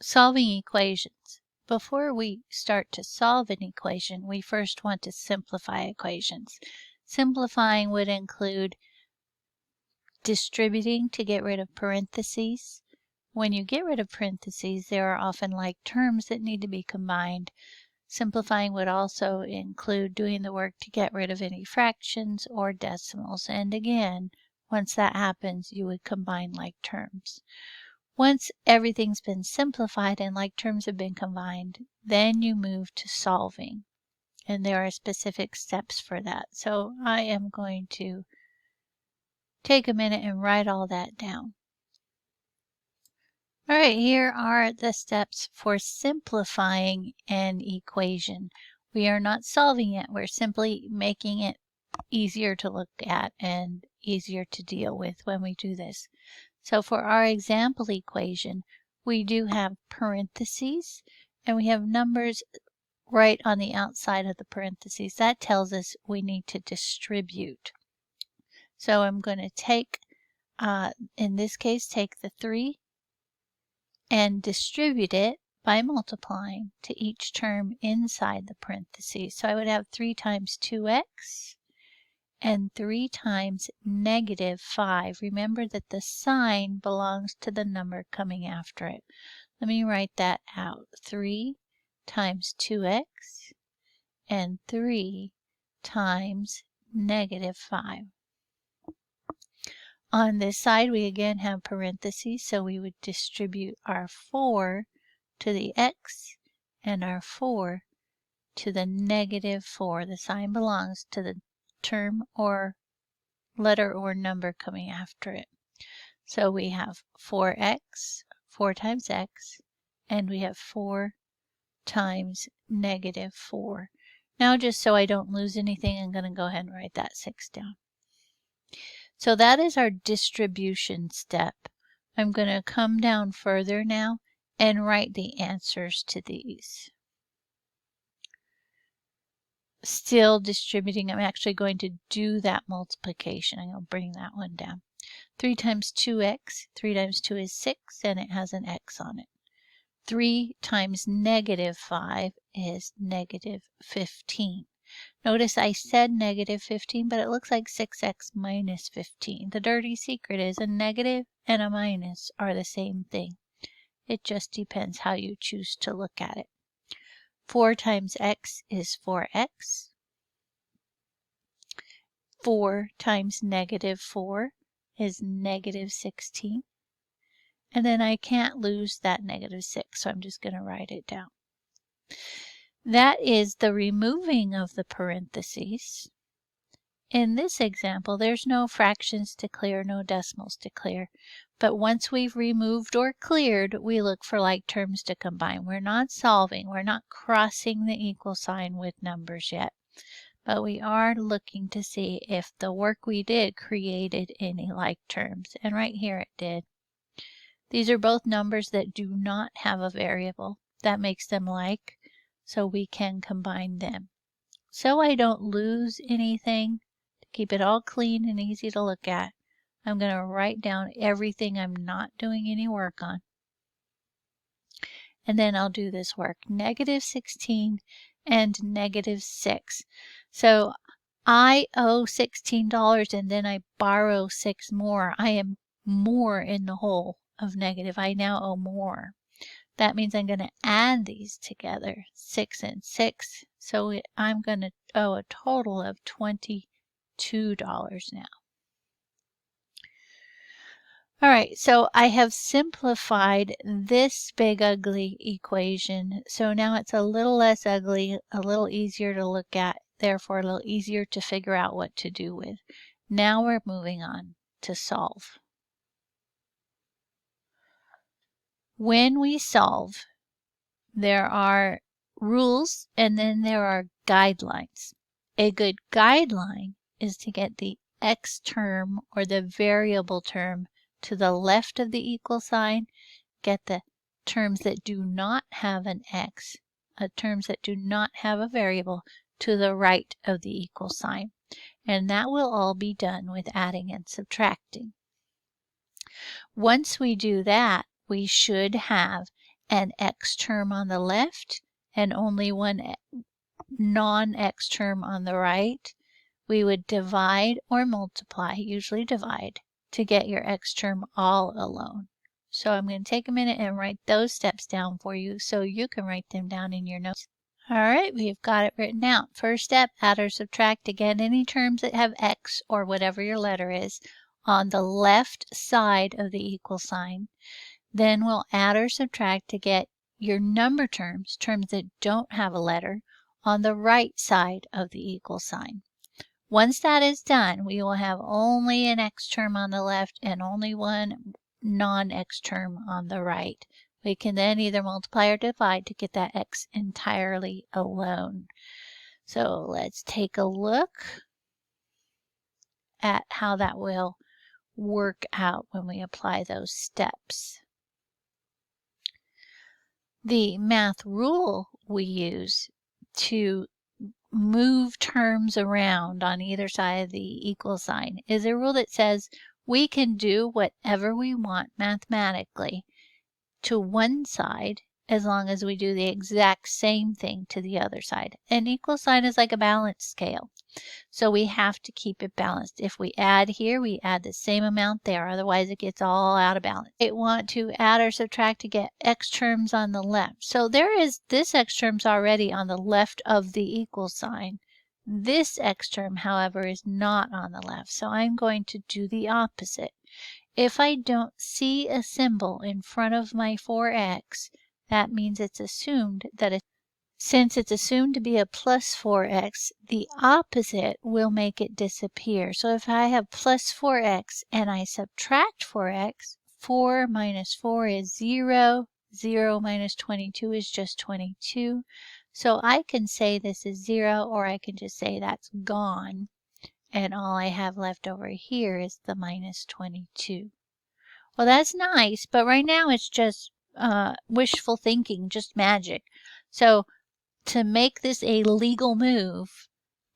solving equations. Before we start to solve an equation, we first want to simplify equations. Simplifying would include distributing to get rid of parentheses. When you get rid of parentheses, there are often like terms that need to be combined. Simplifying would also include doing the work to get rid of any fractions or decimals. And again, once that happens, you would combine like terms. Once everything's been simplified and like terms have been combined, then you move to solving. And there are specific steps for that. So I am going to take a minute and write all that down. All right, here are the steps for simplifying an equation. We are not solving it, we're simply making it easier to look at and easier to deal with when we do this. So for our example equation, we do have parentheses and we have numbers right on the outside of the parentheses. That tells us we need to distribute. So I'm going to take, in this case, take the 3 and distribute it by multiplying to each term inside the parentheses. So I would have 3 times 2x and 3 times negative 5. Remember that the sign belongs to the number coming after it. Let me write that out. 3 times 2x and 3 times negative 5. On this side, we again have parentheses, so we would distribute our 4 to the x and our 4 to the negative 4. The sign belongs to the term or letter or number coming after it. So we have 4x, 4 times x, and we have 4 times negative 4. Now, just so I don't lose anything, I'm going to go ahead and write that 6 down. So that is our distribution step. I'm going to come down further now and write the answers to these. Still distributing, I'm actually going to do that multiplication. I'm going to bring that one down. 3 times 2x, 3 times 2 is 6, and it has an x on it. 3 times negative 5 is negative 15. Notice I said negative 15, but it looks like 6x minus 15. The dirty secret is a negative and a minus are the same thing. It just depends how you choose to look at it. 4 times x is 4x. 4 times negative 4 is negative 16. And then I can't lose that negative 6, so I'm just going to write it down. That is the removing of the parentheses. In this example, there's no fractions to clear, no decimals to clear. But once we've removed or cleared, we look for like terms to combine. We're not solving, we're not crossing the equal sign with numbers yet. But we are looking to see if the work we did created any like terms. And right here it did. These are both numbers that do not have a variable. That makes them like, so we can combine them. So I don't lose anything, to keep it all clean and easy to look at, I'm going to write down everything I'm not doing any work on. And then I'll do this work. Negative 16 and negative 6. So I owe $16 and then I borrow 6 more. I am more in the hole of negative. I now owe more. That means I'm going to add these together, 6 and 6. So I'm going to owe a total of $22 now. All right, so I have simplified this big ugly equation. So now it's a little less ugly, a little easier to look at, therefore a little easier to figure out what to do with. Now we're moving on to solve. When we solve, there are rules and then there are guidelines. A good guideline is to get the x term or the variable term to the left of the equal sign, get the terms that do not have an x, terms that do not have a variable, to the right of the equal sign. And that will all be done with adding and subtracting. Once we do that, we should have an x term on the left and only one non-x term on the right, we would divide or multiply, usually divide, to get your x term all alone. So I'm going to take a minute and write those steps down for you so you can write them down in your notes. All right, we've got it written out. First step, add or subtract to get any terms that have x or whatever your letter is on the left side of the equal sign. Then we'll add or subtract to get your number terms, terms that don't have a letter, on the right side of the equal sign. Once that is done, we will have only an x term on the left and only one non-x term on the right. We can then either multiply or divide to get that x entirely alone. So let's take a look at how that will work out when we apply those steps. The math rule we use to move terms around on either side of the equal sign is a rule that says we can do whatever we want mathematically to one side as long as we do the exact same thing to the other side. An equal sign is like a balance scale. So we have to keep it balanced. If we add here, we add the same amount there. Otherwise, it gets all out of balance. We want to add or subtract to get x terms on the left. So there is this x term's already on the left of the equal sign. This x term, however, is not on the left. So I'm going to do the opposite. If I don't see a symbol in front of my 4x, that means it's assumed that since it's assumed to be a plus 4x, the opposite will make it disappear. So if I have plus 4x and I subtract 4x, 4 minus 4 is 0. 0 minus 22 is just 22. So I can say this is 0, or I can just say that's gone. And all I have left over here is the minus 22. Well, that's nice, but right now it's just wishful thinking, just magic. So to make this a legal move,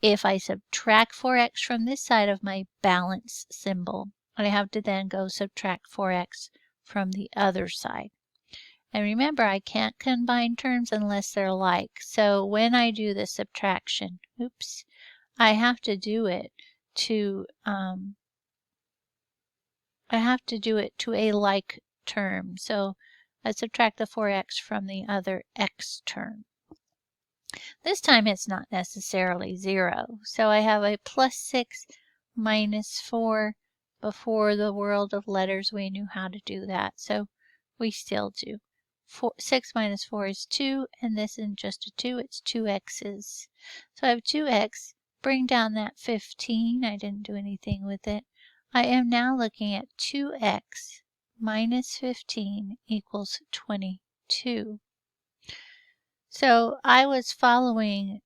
if I subtract 4x from this side of my balance symbol, I have to then go subtract 4x from the other side. And remember, I can't combine terms unless they're like. So when I do the subtraction, I have to do it to a like term. So I subtract the 4x from the other x term. This time it's not necessarily 0. So I have a plus 6 minus 4. Before the world of letters, we knew how to do that. So we still do. 6 minus 4 is 2, and this isn't just a 2, it's 2 x's. So I have 2x. Bring down that 15. I didn't do anything with it. I am now looking at 2x minus 15 equals 22. So I was following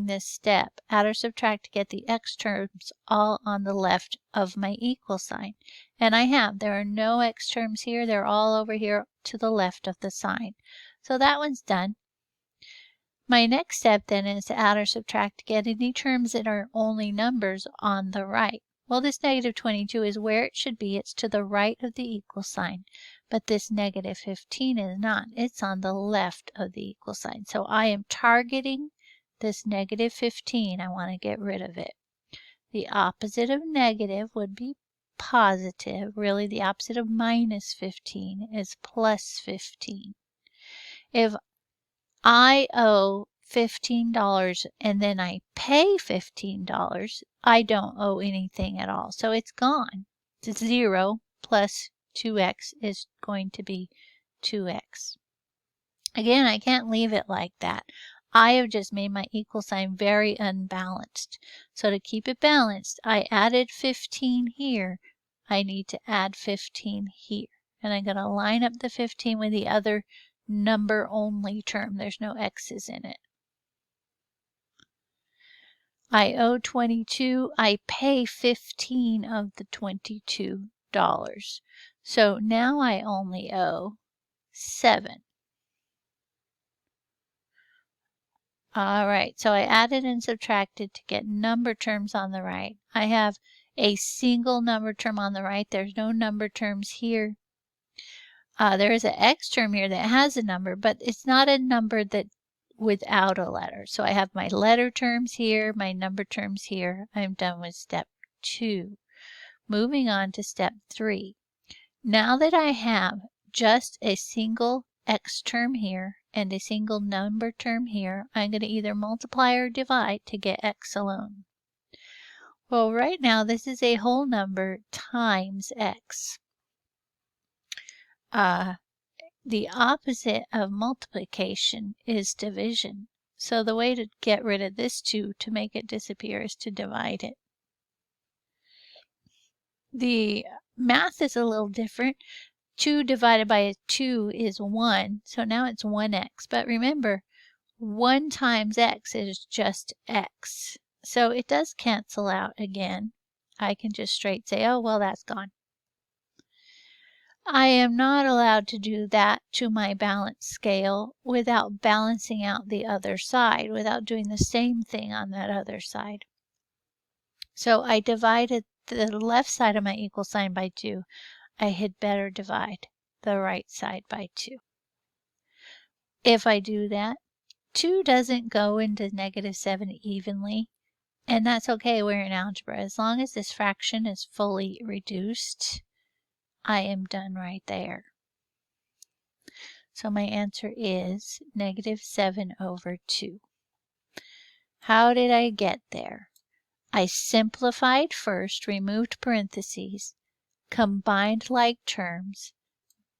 this step, add or subtract to get the x terms all on the left of my equal sign. And there are no x terms here, they're all over here to the left of the sign. So that one's done. My next step then is to add or subtract to get any terms that are only numbers on the right. Well, this negative 22 is where it should be. It's to the right of the equal sign. But this negative 15 is not. It's on the left of the equal sign. So I am targeting this negative 15. I want to get rid of it. The opposite of negative would be positive. Really, the opposite of minus 15 is plus 15. If I owe $15 and then I pay $15, I don't owe anything at all. So it's gone. It's 0 plus 2x is going to be 2x. Again, I can't leave it like that. I have just made my equal sign very unbalanced. So to keep it balanced, I added 15 here. I need to add 15 here. And I'm going to line up the 15 with the other number only term. There's no x's in it. I owe 22. I pay 15 of the $22. So now I only owe 7. All right, so I added and subtracted to get number terms on the right. I have a single number term on the right. There's no number terms here. There is an x term here that has a number, but it's not a number that without a letter. So I have my letter terms here, my number terms here. I'm done with step 2. Moving on to step 3. Now that I have just a single x term here and a single number term here, I'm going to either multiply or divide to get x alone. Well, right now this is a whole number times x. The opposite of multiplication is division. So the way to get rid of this 2 to make it disappear is to divide it. The math is a little different. 2 divided by 2 is 1, so now it's 1x. But remember, 1 times x is just x. So it does cancel out again. I can just straight say, oh, well, that's gone. I am not allowed to do that to my balance scale without balancing out the other side, without doing the same thing on that other side. So I divided the left side of my equal sign by 2. I had better divide the right side by 2. If I do that, 2 doesn't go into -7 evenly, and that's okay, we're in algebra. As long as this fraction is fully reduced, I am done right there. So my answer is -7/2. How did I get there? I simplified first, removed parentheses, combined like terms.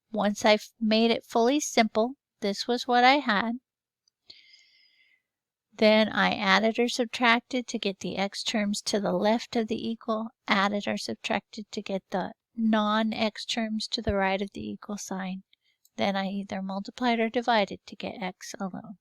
Once I've made it fully simple, this was what I had. Then I added or subtracted to get the x terms to the left of the equal, added or subtracted to get the non-x terms to the right of the equal sign. Then I either multiplied or divided to get x alone.